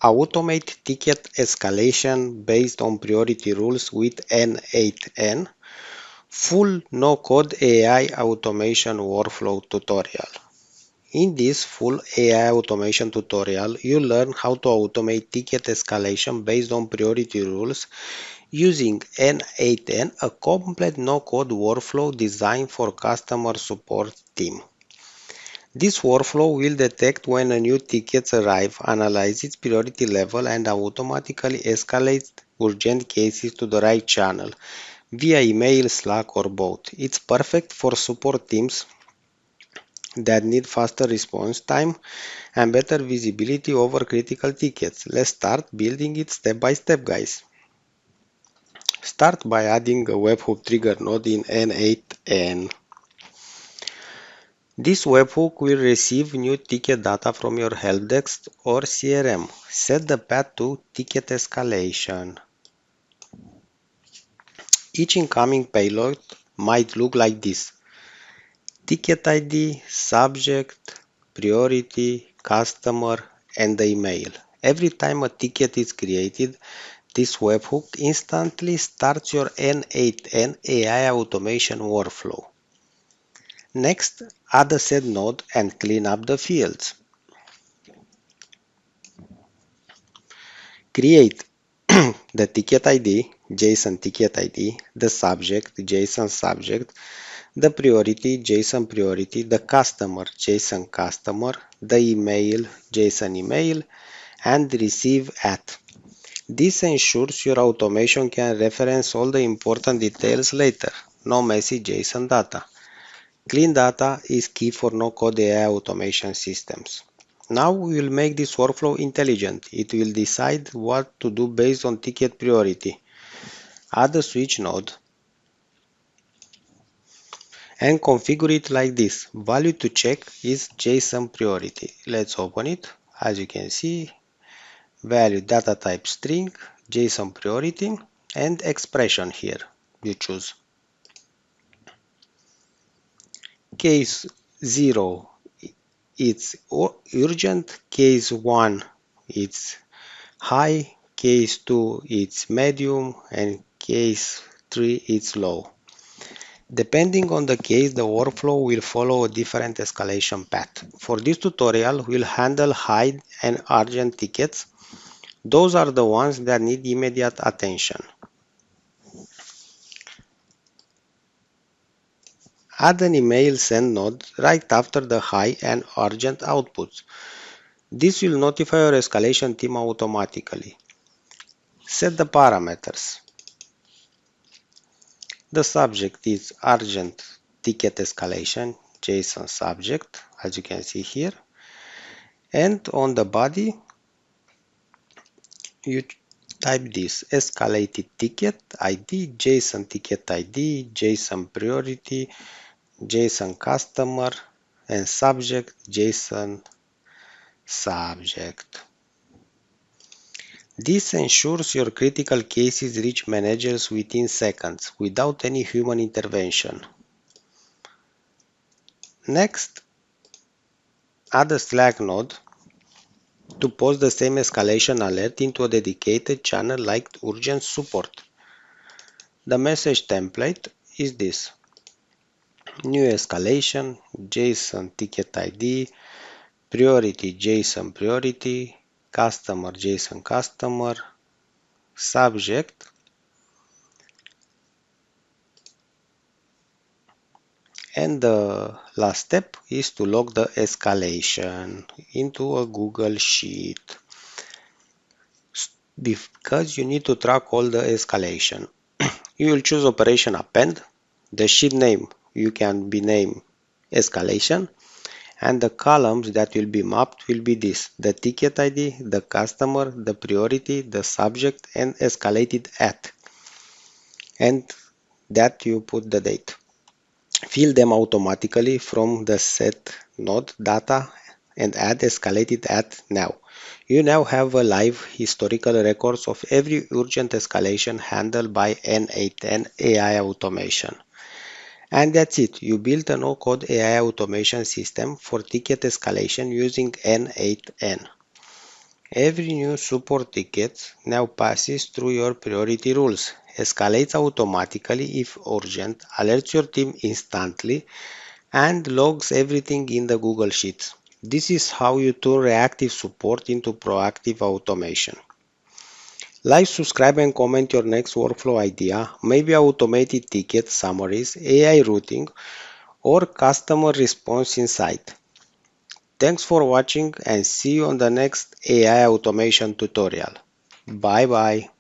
Automate Ticket Escalation Based on Priority Rules with n8n Full No-Code AI Automation Workflow Tutorial. In this full AI automation tutorial, you learn how to automate ticket escalation based on priority rules using n8n, a complete no-code workflow designed for customer support team. This workflow will detect when a new ticket arrives, analyze its priority level, and automatically escalate urgent cases to the right channel via email, Slack, or both. It's perfect for support teams that need faster response time and better visibility over critical tickets. Let's start building it step by step, guys. Start by adding a webhook trigger node in n8n. This webhook will receive new ticket data from your helpdesk or CRM. Set the path to ticket escalation. Each incoming payload might look like this: ticket ID, subject, priority, customer, and the email. Every time a ticket is created, this webhook instantly starts your n8n AI automation workflow. Next, add a set node and clean up the fields. Create the ticket ID, JSON ticket ID, the subject, JSON subject, the priority, JSON priority, the customer, JSON customer, the email, JSON email, and receive at. This ensures your automation can reference all the important details later. No messy JSON data. Clean data is key for no-code AI automation systems. Now we will make this workflow intelligent. It will decide what to do based on ticket priority. Add a switch node and configure it like this. Value to check is JSON priority. Let's open it. As you can see, value data type string, JSON priority, and expression here. You choose. Case 0, it's urgent. Case 1, it's high. Case 2, it's medium. And case 3, it's low. Depending on the case, the workflow will follow a different escalation path. For this tutorial, we'll handle high and urgent tickets. Those are the ones that need immediate attention. Add an email send node right after the high and urgent outputs. This will notify your escalation team automatically. Set the parameters. The subject is urgent ticket escalation, JSON subject, as you can see here. And on the body, you type this: escalated ticket ID, JSON ticket ID, JSON priority, JSON customer, and subject, JSON subject. This ensures your critical cases reach managers within seconds, without any human intervention. Next, add a Slack node to post the same escalation alert into a dedicated channel like urgent support. The message template is this: new escalation, JSON ticket ID, priority JSON priority, customer JSON customer, subject, and the last step is to log the escalation into a Google Sheet, because you need to track all the escalation. You will choose operation append. The sheet name you can be named escalation, and the columns that will be mapped will be this: the ticket ID, the customer, the priority, the subject, and escalated at, and that you put the date. Fill them automatically from the set node data and add escalated at now. You now have a live historical records of every urgent escalation handled by n8n AI automation. And that's it. You built a no-code AI automation system for ticket escalation using n8n. Every new support ticket now passes through your priority rules, escalates automatically if urgent, alerts your team instantly, and logs everything in the Google Sheets. This is how you turn reactive support into proactive automation. Like, subscribe, and comment your next workflow idea, maybe automated ticket summaries, AI routing, or customer response insight. Thanks for watching and see you on the next AI automation tutorial. Bye bye.